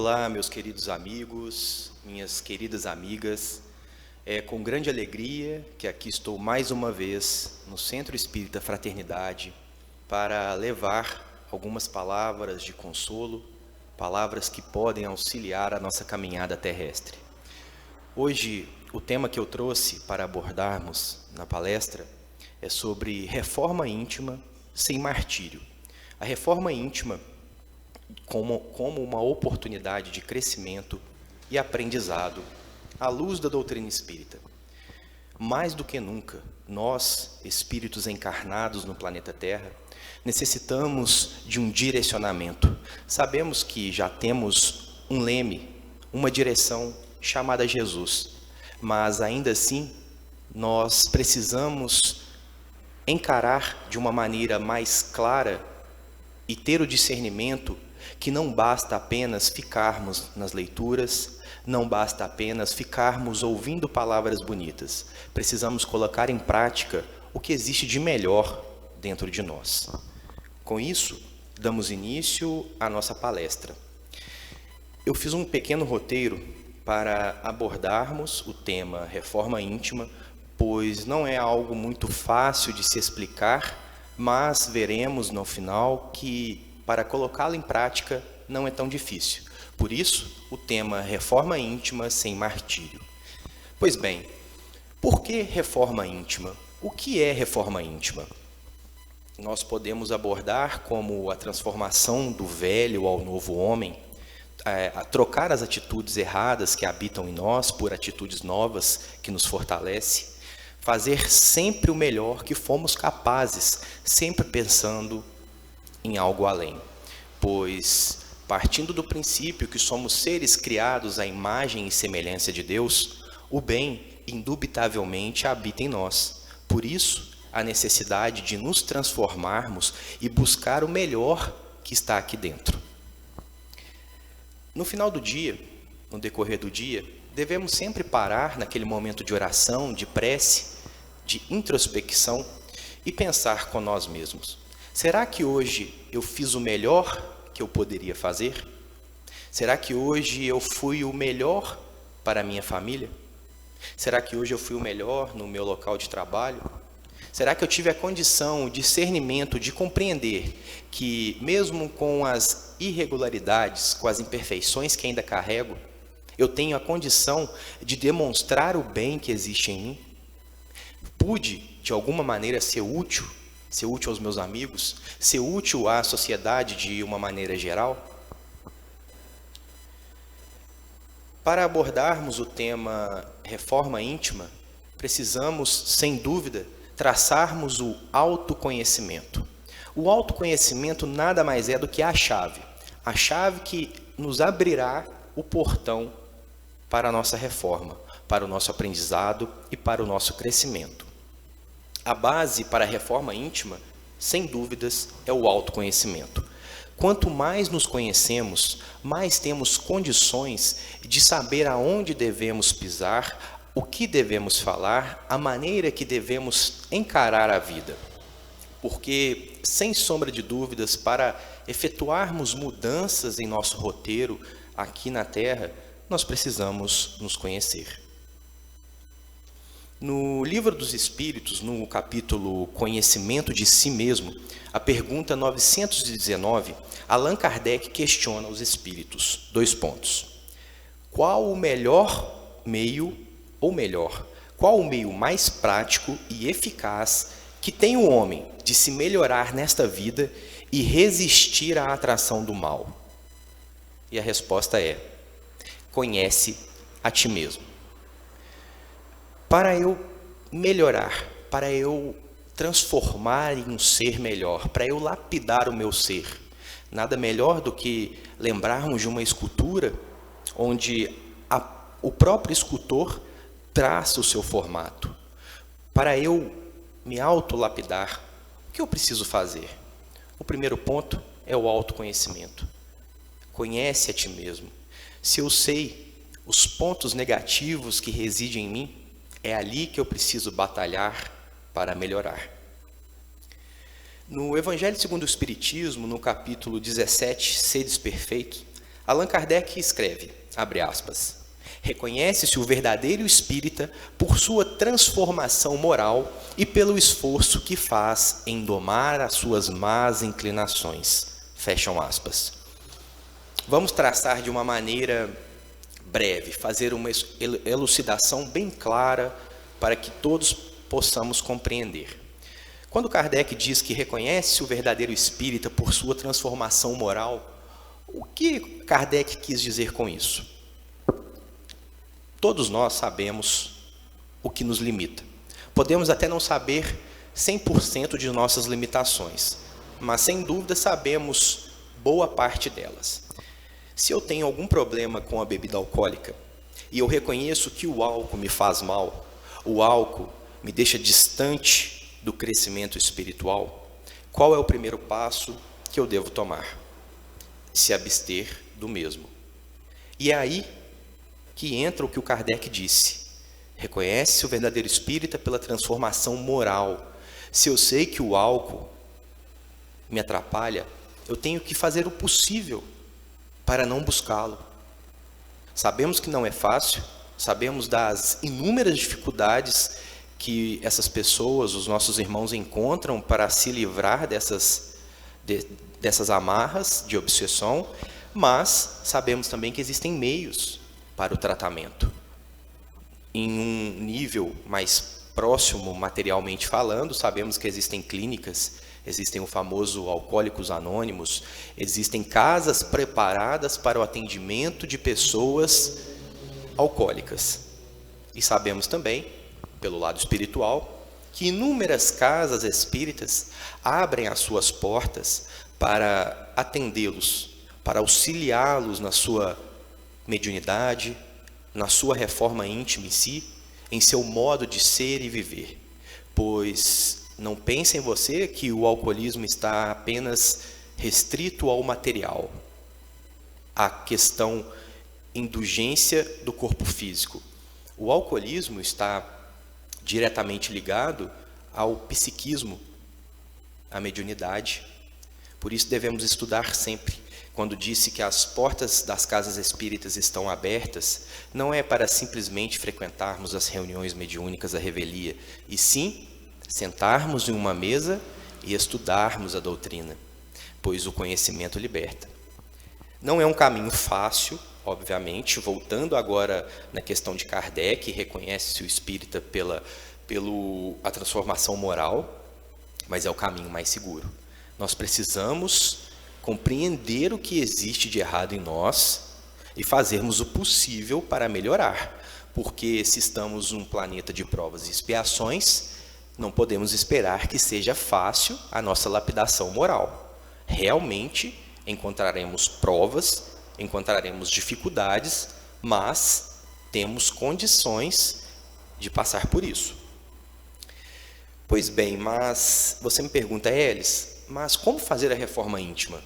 Olá, meus queridos amigos, minhas queridas amigas. É com grande alegria que aqui estou mais uma vez no Centro Espírita Fraternidade para levar algumas palavras de consolo, palavras que podem auxiliar a nossa caminhada terrestre. Hoje, o tema que eu trouxe para abordarmos na palestra é sobre reforma íntima sem martírio. A reforma íntima como uma oportunidade de crescimento e aprendizado à luz da doutrina espírita. Mais do que nunca, nós, espíritos encarnados no planeta Terra, necessitamos de um direcionamento. Sabemos que já temos um leme, uma direção chamada Jesus, mas ainda assim, nós precisamos encarar de uma maneira mais clara e ter o discernimento que não basta apenas ficarmos nas leituras, não basta apenas ficarmos ouvindo palavras bonitas. Precisamos colocar em prática o que existe de melhor dentro de nós. Com isso, damos início à nossa palestra. Eu fiz um pequeno roteiro para abordarmos o tema reforma íntima, pois não é algo muito fácil de se explicar, mas veremos no final que para colocá-lo em prática não é tão difícil. Por isso, o tema reforma íntima sem martírio. Pois bem, por que reforma íntima? O que é reforma íntima? Nós podemos abordar como a transformação do velho ao novo homem, a trocar as atitudes erradas que habitam em nós por atitudes novas que nos fortalecem, fazer sempre o melhor que fomos capazes, sempre pensando em algo além, pois partindo do princípio que somos seres criados à imagem e semelhança de Deus, o bem indubitavelmente habita em nós. Por isso, a necessidade de nos transformarmos e buscar o melhor que está aqui dentro. No final do dia, no decorrer do dia, devemos sempre parar naquele momento de oração, de prece, de introspecção e pensar com nós mesmos. Será que hoje eu fiz o melhor que eu poderia fazer? Será que hoje eu fui o melhor para a minha família? Será que hoje eu fui o melhor no meu local de trabalho? Será que eu tive a condição, o discernimento de compreender que, mesmo com as irregularidades, com as imperfeições que ainda carrego, eu tenho a condição de demonstrar o bem que existe em mim? Pude, de alguma maneira, ser útil aos meus amigos, ser útil à sociedade de uma maneira geral? Para abordarmos o tema reforma íntima, precisamos, sem dúvida, traçarmos o autoconhecimento. O autoconhecimento nada mais é do que a chave que nos abrirá o portão para a nossa reforma, para o nosso aprendizado e para o nosso crescimento. A base para a reforma íntima, sem dúvidas, é o autoconhecimento. Quanto mais nos conhecemos, mais temos condições de saber aonde devemos pisar, o que devemos falar, a maneira que devemos encarar a vida. Porque, sem sombra de dúvidas, para efetuarmos mudanças em nosso roteiro aqui na Terra, nós precisamos nos conhecer. No Livro dos Espíritos, no capítulo Conhecimento de Si Mesmo, a pergunta 919, Allan Kardec questiona os espíritos. 2 pontos. Qual o melhor meio, ou melhor, qual o meio mais prático e eficaz que tem o homem de se melhorar nesta vida e resistir à atração do mal? E a resposta é: conhece a ti mesmo. Para eu melhorar, para eu transformar em um ser melhor, para eu lapidar o meu ser, nada melhor do que lembrarmos de uma escultura onde o próprio escultor traça o seu formato. Para eu me autolapidar, o que eu preciso fazer? O primeiro ponto é o autoconhecimento. Conhece a ti mesmo. Se eu sei os pontos negativos que residem em mim, é ali que eu preciso batalhar para melhorar. No Evangelho segundo o Espiritismo, no capítulo 17, Sedes Perfeitos, Allan Kardec escreve, abre aspas, reconhece-se o verdadeiro espírita por sua transformação moral e pelo esforço que faz em domar as suas más inclinações. Fecham aspas. Vamos traçar de uma maneira breve, fazer uma elucidação bem clara para que todos possamos compreender. Quando Kardec diz que reconhece o verdadeiro espírita por sua transformação moral, o que Kardec quis dizer com isso? Todos nós sabemos o que nos limita. Podemos até não saber 100% de nossas limitações, mas sem dúvida sabemos boa parte delas. Se eu tenho algum problema com a bebida alcoólica e eu reconheço que o álcool me faz mal, o álcool me deixa distante do crescimento espiritual, qual é o primeiro passo que eu devo tomar? Se abster do mesmo. E é aí que entra o que o Kardec disse. Reconhece o verdadeiro espírita pela transformação moral. Se eu sei que o álcool me atrapalha, eu tenho que fazer o possível para não buscá-lo. Sabemos que não é fácil, sabemos das inúmeras dificuldades que essas pessoas, os nossos irmãos, encontram para se livrar dessas amarras de obsessão, mas sabemos também que existem meios para o tratamento. Em um nível mais próximo, materialmente falando, sabemos que existem clínicas, existem o famoso Alcoólicos Anônimos, existem casas preparadas para o atendimento de pessoas alcoólicas. E sabemos também, pelo lado espiritual, que inúmeras casas espíritas abrem as suas portas para atendê-los, para auxiliá-los na sua mediunidade, na sua reforma íntima em si, em seu modo de ser e viver. Pois não pense em você que o alcoolismo está apenas restrito ao material, à questão indulgência do corpo físico. O alcoolismo está diretamente ligado ao psiquismo, à mediunidade. Por isso devemos estudar sempre. Quando disse que as portas das casas espíritas estão abertas, não é para simplesmente frequentarmos as reuniões mediúnicas à revelia, e sim sentarmos em uma mesa e estudarmos a doutrina, pois o conhecimento liberta. Não é um caminho fácil, obviamente, voltando agora na questão de Kardec, reconhece-se o espírita pela transformação moral, mas é o caminho mais seguro. Nós precisamos compreender o que existe de errado em nós e fazermos o possível para melhorar, porque se estamos num planeta de provas e expiações, não podemos esperar que seja fácil a nossa lapidação moral. Realmente encontraremos provas, encontraremos dificuldades, mas temos condições de passar por isso. Pois bem, mas você me pergunta, Elis, mas como fazer a reforma íntima?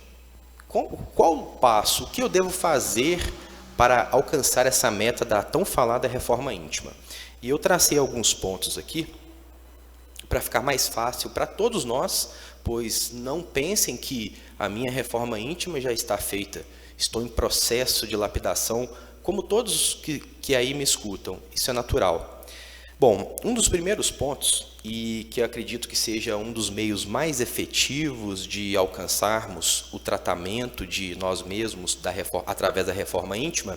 Qual o passo? O que eu devo fazer para alcançar essa meta da tão falada reforma íntima? E eu tracei alguns pontos aqui, para ficar mais fácil para todos nós, pois não pensem que a minha reforma íntima já está feita. Estou em processo de lapidação, como todos que aí me escutam. Isso é natural. Bom, um dos primeiros pontos, e que eu acredito que seja um dos meios mais efetivos de alcançarmos o tratamento de nós mesmos através da reforma íntima,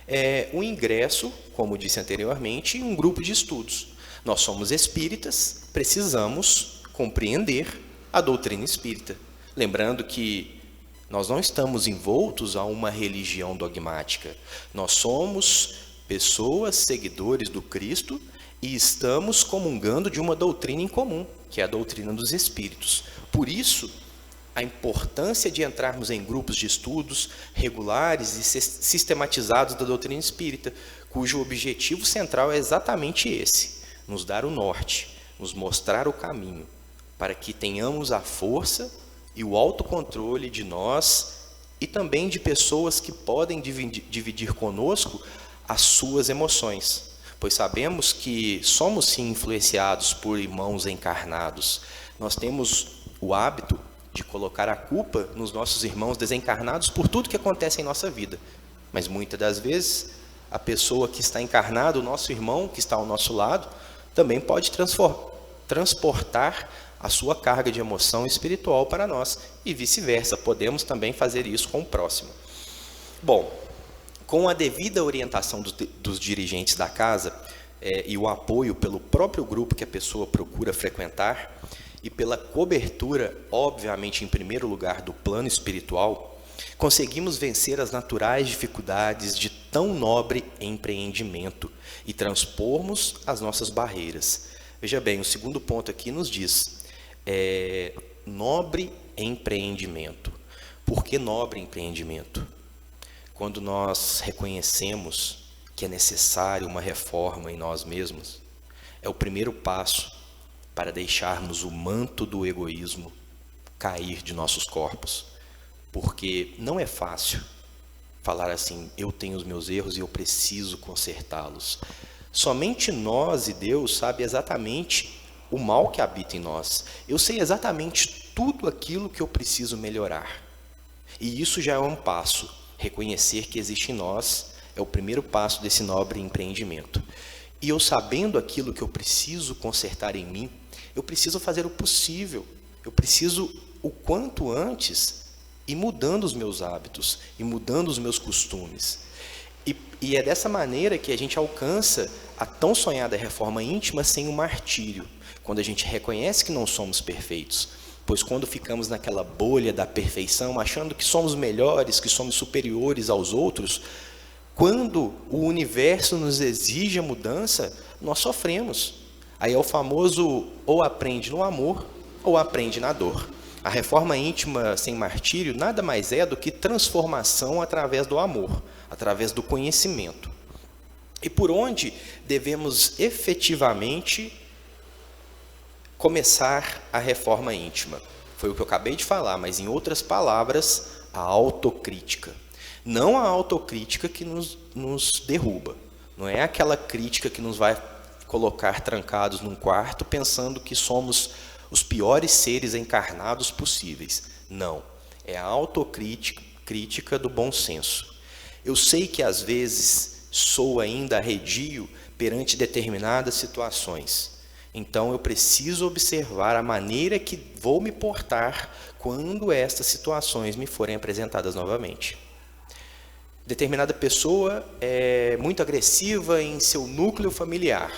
é o ingresso, como disse anteriormente, em um grupo de estudos. Nós somos espíritas, precisamos compreender a doutrina espírita. Lembrando que nós não estamos envoltos a uma religião dogmática. Nós somos pessoas, seguidores do Cristo, e estamos comungando de uma doutrina em comum, que é a doutrina dos espíritos. Por isso, a importância de entrarmos em grupos de estudos regulares e sistematizados da doutrina espírita, cujo objetivo central é exatamente esse: nos dar o norte, nos mostrar o caminho, para que tenhamos a força e o autocontrole de nós e também de pessoas que podem dividir conosco as suas emoções. Pois sabemos que somos sim influenciados por irmãos encarnados. Nós temos o hábito de colocar a culpa nos nossos irmãos desencarnados por tudo que acontece em nossa vida. Mas muitas das vezes, a pessoa que está encarnada, o nosso irmão que está ao nosso lado, também pode transportar a sua carga de emoção espiritual para nós. E vice-versa, podemos também fazer isso com o próximo. Bom, com a devida orientação dos dirigentes da casa e o apoio pelo próprio grupo que a pessoa procura frequentar, e pela cobertura, obviamente, em primeiro lugar, do plano espiritual, conseguimos vencer as naturais dificuldades de tão nobre empreendimento e transpormos as nossas barreiras. Veja bem, o segundo ponto aqui nos diz, nobre empreendimento. Por que nobre empreendimento? Quando nós reconhecemos que é necessário uma reforma em nós mesmos, é o primeiro passo para deixarmos o manto do egoísmo cair de nossos corpos. Porque não é fácil falar assim, eu tenho os meus erros e eu preciso consertá-los. Somente nós e Deus sabem exatamente o mal que habita em nós. Eu sei exatamente tudo aquilo que eu preciso melhorar. E isso já é um passo. Reconhecer que existe em nós é o primeiro passo desse nobre empreendimento. E eu sabendo aquilo que eu preciso consertar em mim, eu preciso fazer o possível. Eu preciso, o quanto antes, ir mudando os meus hábitos, e mudando os meus costumes. E é dessa maneira que a gente alcança a tão sonhada reforma íntima sem o martírio, quando a gente reconhece que não somos perfeitos. Pois quando ficamos naquela bolha da perfeição, achando que somos melhores, que somos superiores aos outros, quando o universo nos exige a mudança, nós sofremos. Aí é o famoso ou aprende no amor ou aprende na dor. A reforma íntima sem martírio nada mais é do que transformação através do amor, através do conhecimento. E por onde devemos efetivamente começar a reforma íntima? Foi o que eu acabei de falar, mas em outras palavras, a autocrítica. Não a autocrítica que nos derruba. Não é aquela crítica que nos vai colocar trancados num quarto pensando que somos os piores seres encarnados possíveis. Não. É a autocrítica do bom senso. Eu sei que às vezes sou ainda arredio perante determinadas situações. Então eu preciso observar a maneira que vou me portar quando estas situações me forem apresentadas novamente. Determinada pessoa é muito agressiva em seu núcleo familiar.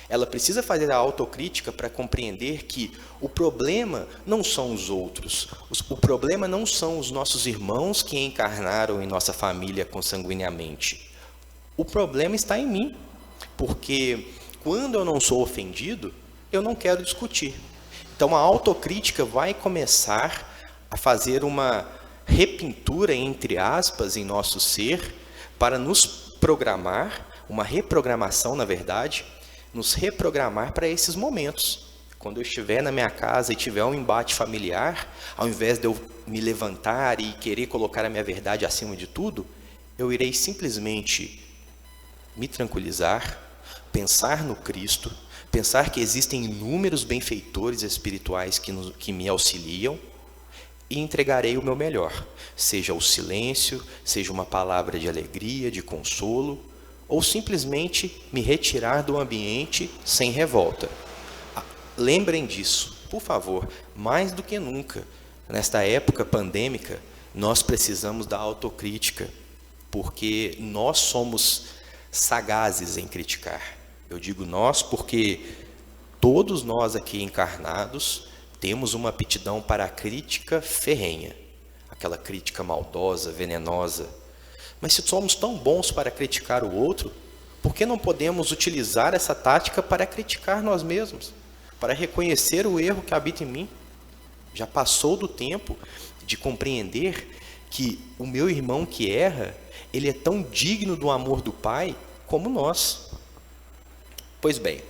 Ela precisa fazer a autocrítica para compreender que o problema não são os outros. O problema não são os nossos irmãos que encarnaram em nossa família consanguineamente. O problema está em mim, porque quando eu não sou ofendido, eu não quero discutir. Então a autocrítica vai começar a fazer uma repintura, entre aspas, em nosso ser, para nos programar, uma reprogramação, na verdade, nos reprogramar para esses momentos. Quando eu estiver na minha casa e tiver um embate familiar, ao invés de eu me levantar e querer colocar a minha verdade acima de tudo, eu irei simplesmente me tranquilizar, pensar no Cristo, pensar que existem inúmeros benfeitores espirituais que me auxiliam, e entregarei o meu melhor, seja o silêncio, seja uma palavra de alegria, de consolo, ou simplesmente me retirar do ambiente sem revolta. Lembrem disso, por favor, mais do que nunca, nesta época pandêmica, nós precisamos da autocrítica, porque nós somos sagazes em criticar. Eu digo nós porque todos nós aqui encarnados temos uma aptidão para a crítica ferrenha, aquela crítica maldosa, venenosa. Mas se somos tão bons para criticar o outro, por que não podemos utilizar essa tática para criticar nós mesmos? Para reconhecer o erro que habita em mim? Já passou do tempo de compreender que o meu irmão que erra, ele é tão digno do amor do Pai como nós. Pois bem,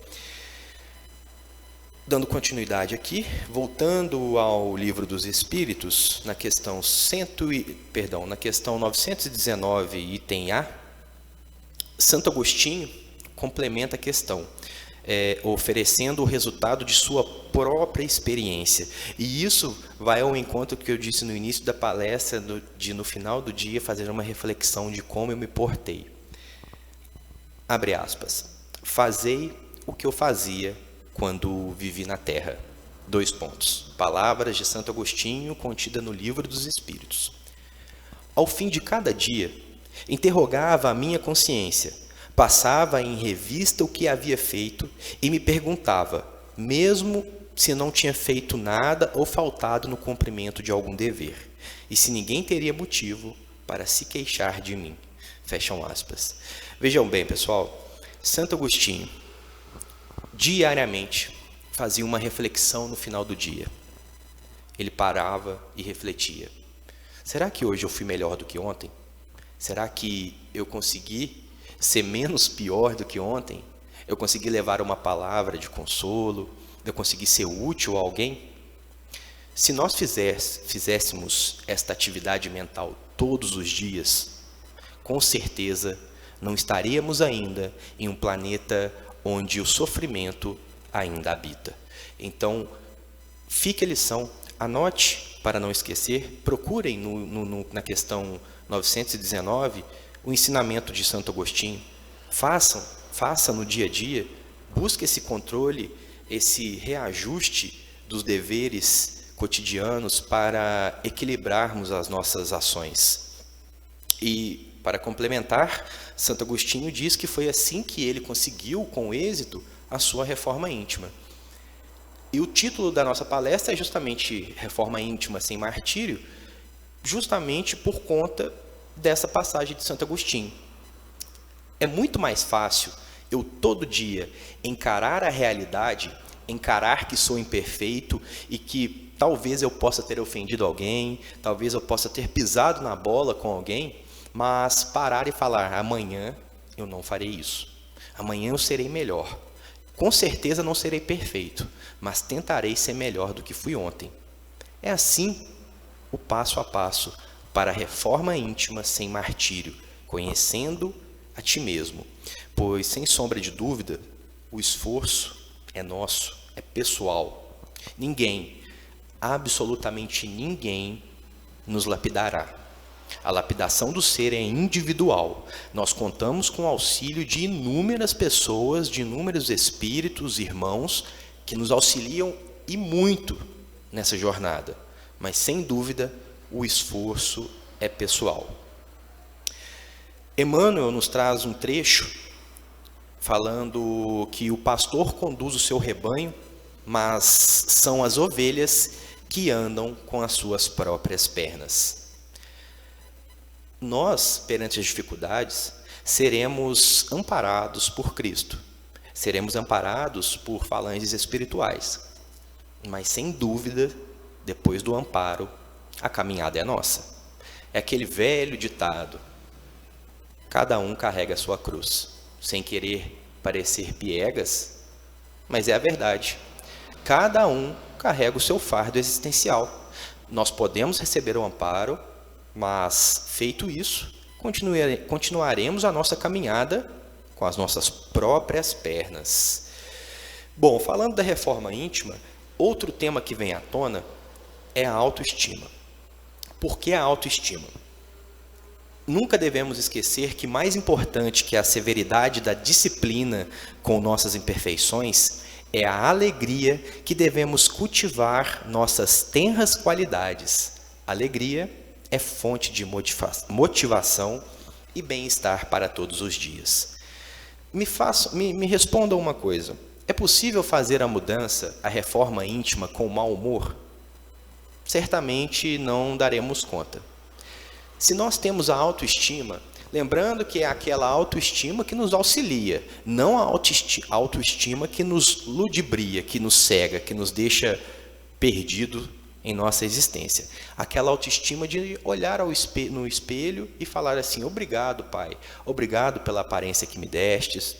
dando continuidade aqui, voltando ao Livro dos Espíritos, na questão 919, item A, Santo Agostinho complementa a questão. oferecendo o resultado de sua própria experiência. E isso vai ao encontro que eu disse no início da palestra, de no final do dia fazer uma reflexão de como eu me portei. Abre aspas. Fazei o que eu fazia quando vivi na terra. 2 pontos. Palavras de Santo Agostinho, contida no Livro dos Espíritos. Ao fim de cada dia, interrogava a minha consciência, passava em revista o que havia feito e me perguntava, mesmo se não tinha feito nada ou faltado no cumprimento de algum dever, e se ninguém teria motivo para se queixar de mim. Fecham aspas. Vejam bem, pessoal, Santo Agostinho, diariamente, fazia uma reflexão no final do dia. Ele parava e refletia. Será que hoje eu fui melhor do que ontem? Será que eu consegui ser menos pior do que ontem? Eu consegui levar uma palavra de consolo? Eu consegui ser útil a alguém? Se nós fizéssemos esta atividade mental todos os dias, com certeza não estaríamos ainda em um planeta onde o sofrimento ainda habita. Então, fique a lição, anote para não esquecer, procurem na questão 919 o ensinamento de Santo Agostinho. Façam no dia a dia, busque esse controle, esse reajuste dos deveres cotidianos para equilibrarmos as nossas ações. E, para complementar, Santo Agostinho diz que foi assim que ele conseguiu, com êxito, a sua reforma íntima. E o título da nossa palestra é justamente Reforma Íntima sem Martírio, justamente por conta dessa passagem de Santo Agostinho. É muito mais fácil eu todo dia encarar a realidade, encarar que sou imperfeito e que talvez eu possa ter ofendido alguém, talvez eu possa ter pisado na bola com alguém, mas parar e falar, amanhã eu não farei isso, amanhã eu serei melhor. Com certeza não serei perfeito, mas tentarei ser melhor do que fui ontem. É assim o passo a passo para a reforma íntima sem martírio, conhecendo a ti mesmo. Pois, sem sombra de dúvida, o esforço é nosso, é pessoal. Ninguém, absolutamente ninguém, nos lapidará. A lapidação do ser é individual. Nós contamos com o auxílio de inúmeras pessoas, de inúmeros espíritos, irmãos, que nos auxiliam e muito nessa jornada. Mas, sem dúvida, o esforço é pessoal. Emmanuel nos traz um trecho falando que o pastor conduz o seu rebanho, mas são as ovelhas que andam com as suas próprias pernas. Nós, perante as dificuldades, seremos amparados por Cristo. Seremos amparados por falanges espirituais. Mas, sem dúvida, depois do amparo, a caminhada é nossa. É aquele velho ditado: cada um carrega a sua cruz. Sem querer parecer piegas, mas é a verdade. Cada um carrega o seu fardo existencial. Nós podemos receber o amparo, mas, feito isso, continuaremos a nossa caminhada com as nossas próprias pernas. Bom, falando da reforma íntima, outro tema que vem à tona é a autoestima. Por que a autoestima? Nunca devemos esquecer que mais importante que a severidade da disciplina com nossas imperfeições é a alegria que devemos cultivar nossas tenras qualidades. Alegria é fonte de motivação e bem-estar para todos os dias. Me respondam uma coisa: é possível fazer a mudança, a reforma íntima com mau humor? Certamente não daremos conta. Se nós temos a autoestima, lembrando que é aquela autoestima que nos auxilia, não a autoestima que nos ludibria, que nos cega, que nos deixa perdido em nossa existência. Aquela autoestima de olhar no espelho e falar assim: obrigado, Pai, obrigado pela aparência que me destes,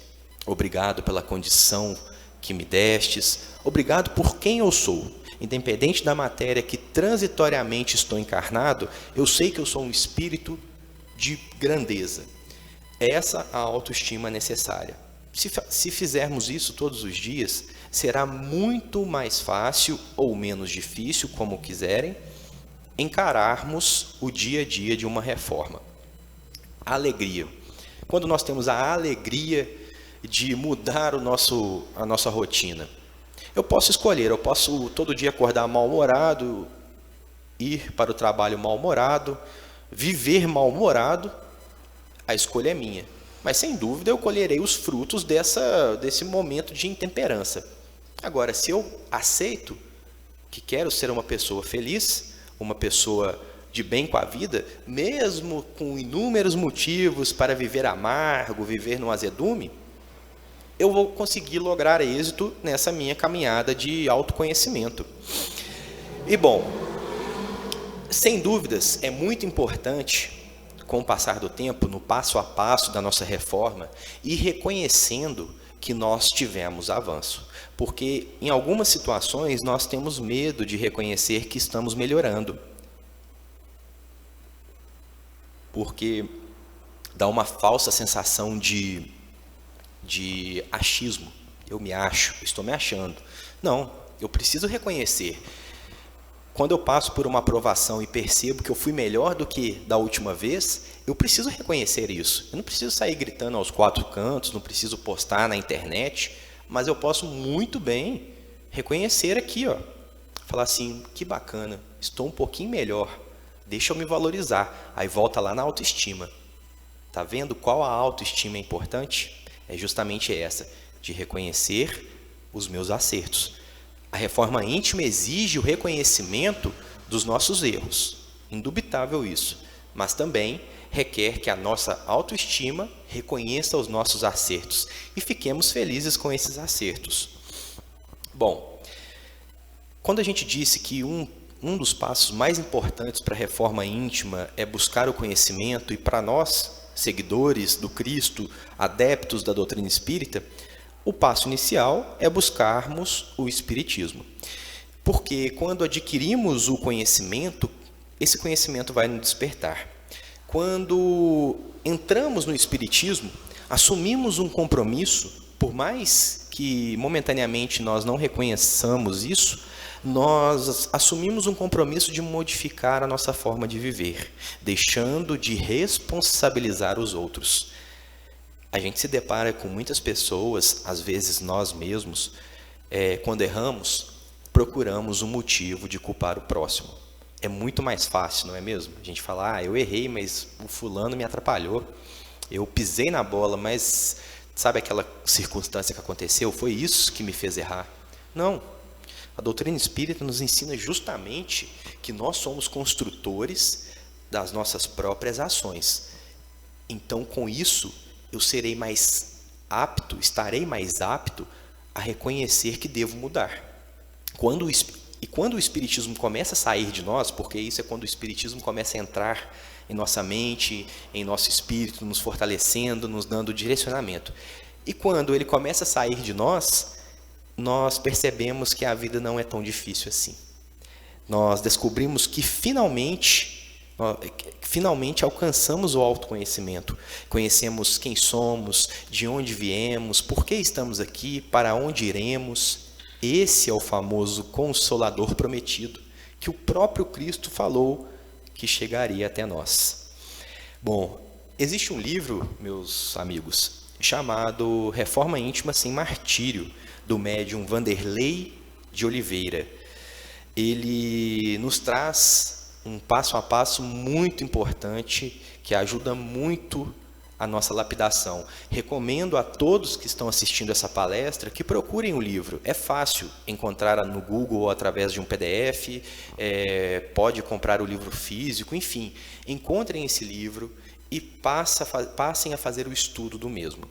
obrigado pela condição que me destes, obrigado por quem eu sou. Independente da matéria que transitoriamente estou encarnado, eu sei que eu sou um espírito de grandeza. Essa é a autoestima necessária. Se fizermos isso todos os dias, será muito mais fácil ou menos difícil, como quiserem, encararmos o dia a dia de uma reforma. A alegria. Quando nós temos a alegria de mudar a nossa rotina, eu posso escolher, eu posso todo dia acordar mal-humorado, ir para o trabalho mal-humorado, viver mal-humorado, a escolha é minha. Mas, sem dúvida, eu colherei os frutos desse momento de intemperança. Agora, se eu aceito que quero ser uma pessoa feliz, uma pessoa de bem com a vida, mesmo com inúmeros motivos para viver amargo, viver no azedume, eu vou conseguir lograr êxito nessa minha caminhada de autoconhecimento. E, bom, sem dúvidas, é muito importante, com o passar do tempo, no passo a passo da nossa reforma, ir reconhecendo que nós tivemos avanço. Porque, em algumas situações, nós temos medo de reconhecer que estamos melhorando. Porque dá uma falsa sensação de achismo. Eu me acho, estou me achando. Não, eu preciso reconhecer. Quando eu passo por uma aprovação e percebo que eu fui melhor do que da última vez, eu preciso reconhecer isso. Eu não preciso sair gritando aos quatro cantos, não preciso postar na internet, mas eu posso muito bem reconhecer aqui, ó, falar assim, que bacana, estou um pouquinho melhor, deixa eu me valorizar. Aí volta lá na autoestima. Tá vendo qual a autoestima é importante? É justamente essa, de reconhecer os meus acertos. A reforma íntima exige o reconhecimento dos nossos erros, indubitável isso, mas também requer que a nossa autoestima reconheça os nossos acertos e fiquemos felizes com esses acertos. Bom, quando a gente disse que um dos passos mais importantes para a reforma íntima é buscar o conhecimento, e para nós, seguidores do Cristo, adeptos da doutrina espírita, o passo inicial é buscarmos o Espiritismo. Porque quando adquirimos o conhecimento, esse conhecimento vai nos despertar. Quando entramos no Espiritismo, assumimos um compromisso, por mais que momentaneamente nós não reconheçamos isso, nós assumimos um compromisso de modificar a nossa forma de viver, deixando de responsabilizar os outros. A gente se depara com muitas pessoas, às vezes nós mesmos, quando erramos, procuramos um motivo de culpar o próximo. É muito mais fácil, não é mesmo? A gente fala, eu errei, mas o fulano me atrapalhou. Eu pisei na bola, mas sabe aquela circunstância que aconteceu? Foi isso que me fez errar. Não. A doutrina espírita nos ensina justamente que nós somos construtores das nossas próprias ações. Então, com isso, eu estarei mais apto a reconhecer que devo mudar. Quando o Espiritismo começa a sair de nós, porque isso é quando o Espiritismo começa a entrar em nossa mente, em nosso espírito, nos fortalecendo, nos dando direcionamento. E quando ele começa a sair de nós, nós percebemos que a vida não é tão difícil assim. Nós descobrimos que finalmente alcançamos o autoconhecimento. Conhecemos quem somos, de onde viemos, por que estamos aqui, para onde iremos. Esse é o famoso Consolador prometido, que o próprio Cristo falou que chegaria até nós. Bom, existe um livro, meus amigos, chamado Reforma Íntima Sem Martírio, do médium Vanderlei de Oliveira. Ele nos traz um passo a passo muito importante que ajuda muito a nossa lapidação. Recomendo a todos que estão assistindo essa palestra que procurem o livro. É fácil encontrar no Google ou através de um PDF, pode comprar o livro físico, enfim. Encontrem esse livro e passem a fazer o estudo do mesmo.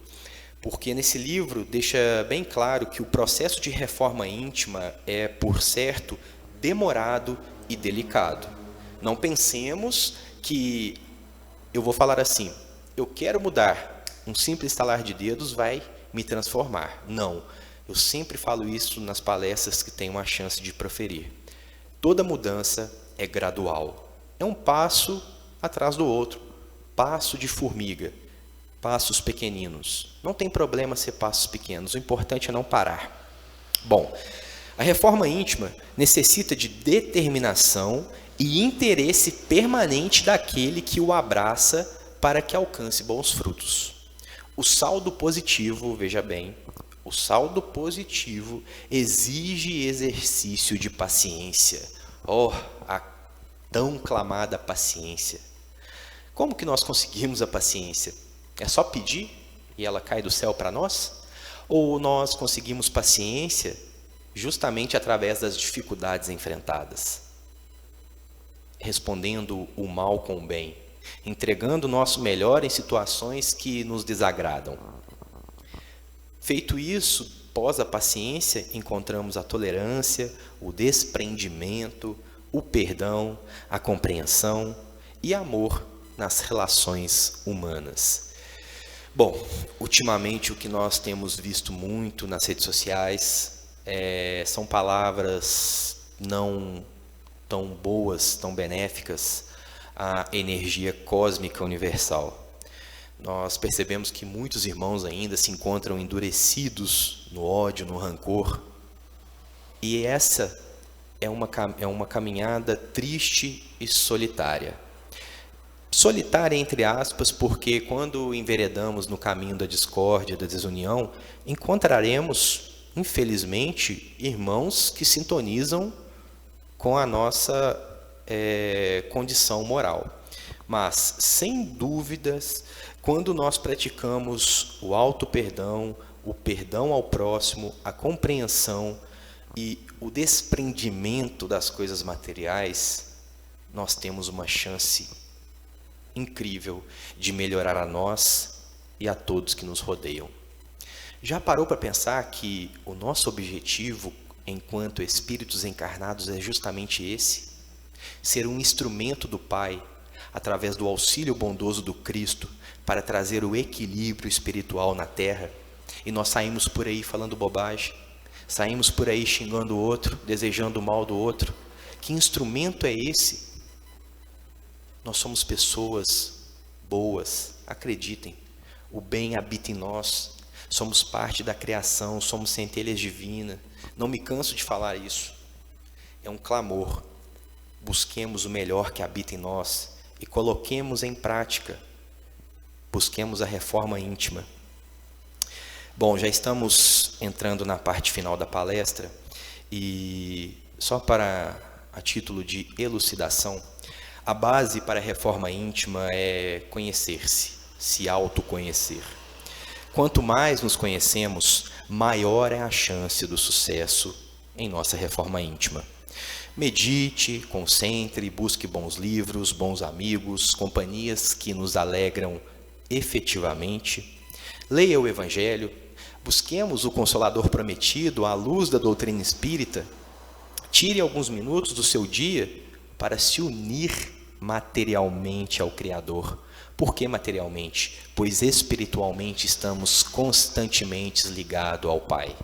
Porque nesse livro deixa bem claro que o processo de reforma íntima é, por certo, demorado e delicado. Não pensemos que eu vou falar assim, eu quero mudar, um simples estalar de dedos vai me transformar. Não, eu sempre falo isso nas palestras que tenho uma chance de proferir. Toda mudança é gradual, é um passo atrás do outro, passo de formiga. passos pequeninos. Não tem problema ser passos pequenos, o importante é não parar. Bom, a reforma íntima necessita de determinação e interesse permanente daquele que o abraça para que alcance bons frutos. O saldo positivo, veja bem, o saldo positivo exige exercício de paciência. Oh, a tão clamada paciência. Como que nós conseguimos a paciência? É só pedir e ela cai do céu para nós? Ou nós conseguimos paciência justamente através das dificuldades enfrentadas? Respondendo o mal com o bem, entregando o nosso melhor em situações que nos desagradam. Feito isso, após a paciência, encontramos a tolerância, o desprendimento, o perdão, a compreensão e amor nas relações humanas. Bom, ultimamente o que nós temos visto muito nas redes sociais são palavras não tão boas, tão benéficas à energia cósmica universal. Nós percebemos que muitos irmãos ainda se encontram endurecidos no ódio, no rancor. E essa é uma caminhada triste e solitária. Solitária, entre aspas, porque quando enveredamos no caminho da discórdia, da desunião, encontraremos, infelizmente, irmãos que sintonizam com a nossa condição moral. Mas, sem dúvidas, quando nós praticamos o auto-perdão, o perdão ao próximo, a compreensão e o desprendimento das coisas materiais, nós temos uma chance incrível de melhorar a nós e a todos que nos rodeiam. Já parou para pensar que o nosso objetivo enquanto espíritos encarnados é justamente esse? Ser um instrumento do Pai, através do auxílio bondoso do Cristo, para trazer o equilíbrio espiritual na Terra. E nós saímos por aí falando bobagem, saímos por aí xingando o outro, desejando o mal do outro. Que instrumento é esse? Nós somos pessoas boas, acreditem, o bem habita em nós, somos parte da criação, somos centelhas divinas, não me canso de falar isso, é um clamor, busquemos o melhor que habita em nós e coloquemos em prática, busquemos a reforma íntima. Bom, já estamos entrando na parte final da palestra e só para a título de elucidação, a base para a reforma íntima é conhecer-se, se autoconhecer. Quanto mais nos conhecemos, maior é a chance do sucesso em nossa reforma íntima. Medite, concentre, busque bons livros, bons amigos, companhias que nos alegram efetivamente. Leia o Evangelho, busquemos o Consolador prometido à luz da doutrina espírita. Tire alguns minutos do seu dia para se unir materialmente ao Criador. Por que materialmente? Pois espiritualmente estamos constantemente ligados ao Pai.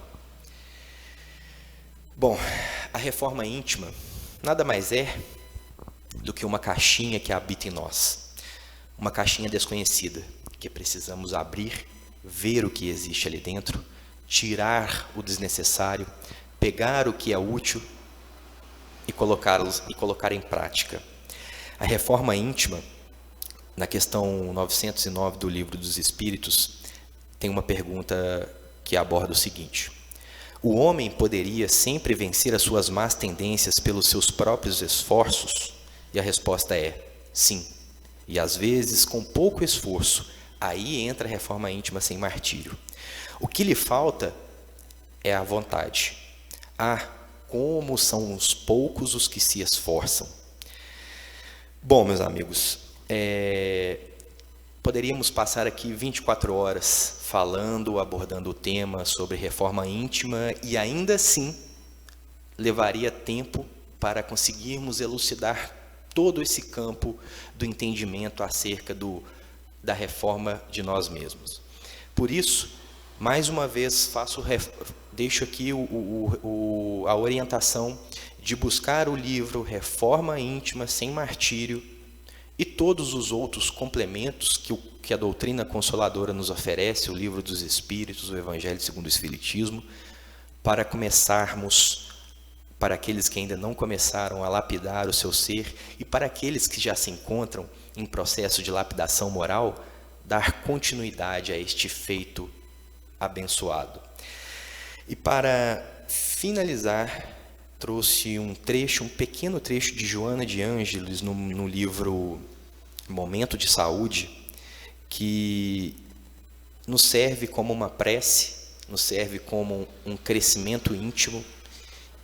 Bom, a reforma íntima nada mais é do que uma caixinha que habita em nós. Uma caixinha desconhecida, que precisamos abrir, ver o que existe ali dentro, tirar o desnecessário, pegar o que é útil e colocar em prática. A reforma íntima, na questão 909 do Livro dos Espíritos, tem uma pergunta que aborda o seguinte: o homem poderia sempre vencer as suas más tendências pelos seus próprios esforços? E a resposta é sim, e às vezes com pouco esforço. Aí entra a reforma íntima sem martírio. O que lhe falta é a vontade. Como são os poucos os que se esforçam. Bom, meus amigos, poderíamos passar aqui 24 horas falando, abordando o tema sobre reforma íntima e ainda assim levaria tempo para conseguirmos elucidar todo esse campo do entendimento acerca da reforma de nós mesmos. Por isso, mais uma vez, deixo aqui a orientação de buscar o livro Reforma Íntima Sem Martírio e todos os outros complementos que que a doutrina consoladora nos oferece, o Livro dos Espíritos, o Evangelho segundo o Espiritismo, para começarmos, para aqueles que ainda não começaram a lapidar o seu ser e para aqueles que já se encontram em processo de lapidação moral, dar continuidade a este feito abençoado. E para finalizar, trouxe um pequeno trecho de Joana de Ângeles no livro Momento de Saúde, que nos serve como uma prece, nos serve como um crescimento íntimo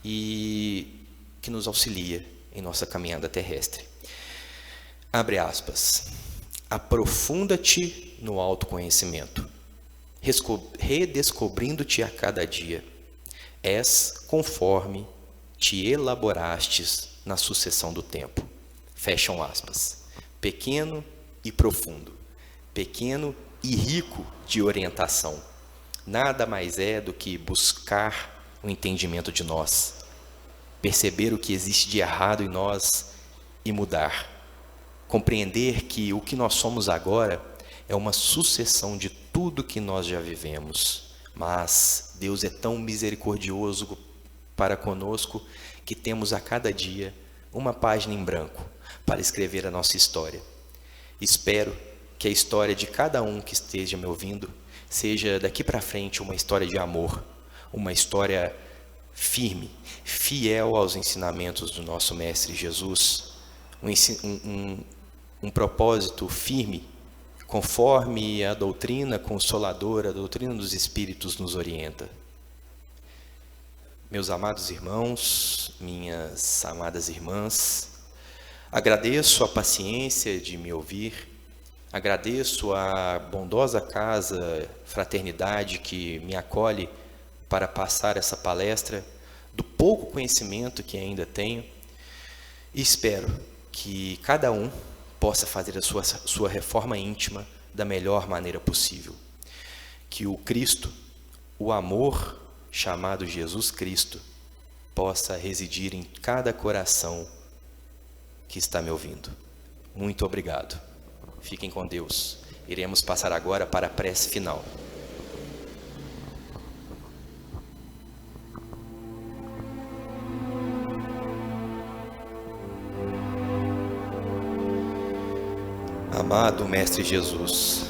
e que nos auxilia em nossa caminhada terrestre. Abre aspas. Aprofunda-te no autoconhecimento, redescobrindo-te a cada dia. És conforme te elaborastes na sucessão do tempo. Fecham aspas. Pequeno e profundo, pequeno e rico de orientação. Nada mais é do que buscar o entendimento de nós, perceber o que existe de errado em nós e mudar. Compreender que o que nós somos agora é uma sucessão de tudo que nós já vivemos. Mas Deus é tão misericordioso para conosco que temos a cada dia uma página em branco para escrever a nossa história. Espero que a história de cada um que esteja me ouvindo seja daqui para frente uma história de amor, uma história firme, fiel aos ensinamentos do nosso Mestre Jesus, um propósito firme, conforme a doutrina consoladora, a doutrina dos Espíritos nos orienta. Meus amados irmãos, minhas amadas irmãs, agradeço a paciência de me ouvir, agradeço a bondosa casa Fraternidade que me acolhe para passar essa palestra, do pouco conhecimento que ainda tenho, e espero que cada um possa fazer a sua reforma íntima da melhor maneira possível. Que o Cristo, o amor chamado Jesus Cristo, possa residir em cada coração que está me ouvindo. Muito obrigado. Fiquem com Deus. Iremos passar agora para a prece final. Amado Mestre Jesus,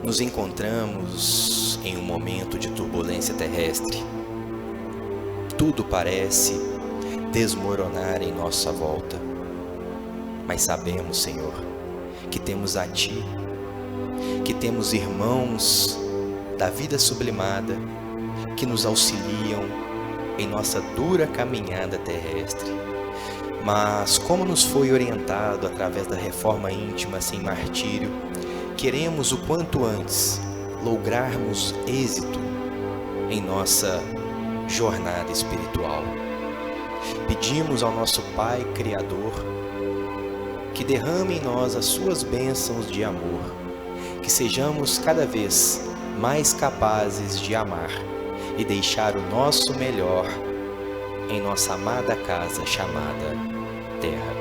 nos encontramos em um momento de turbulência terrestre. Tudo parece desmoronar em nossa volta, mas sabemos, Senhor, que temos a Ti, que temos irmãos da vida sublimada que nos auxiliam em nossa dura caminhada terrestre. Mas, como nos foi orientado através da reforma íntima sem martírio, queremos o quanto antes lograrmos êxito em nossa jornada espiritual. Pedimos ao nosso Pai Criador que derrame em nós as suas bênçãos de amor, que sejamos cada vez mais capazes de amar e deixar o nosso melhor em nossa amada casa chamada Terra.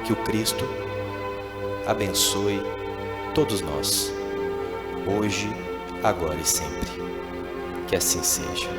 Que o Cristo abençoe todos nós, hoje, agora e sempre. Que assim seja.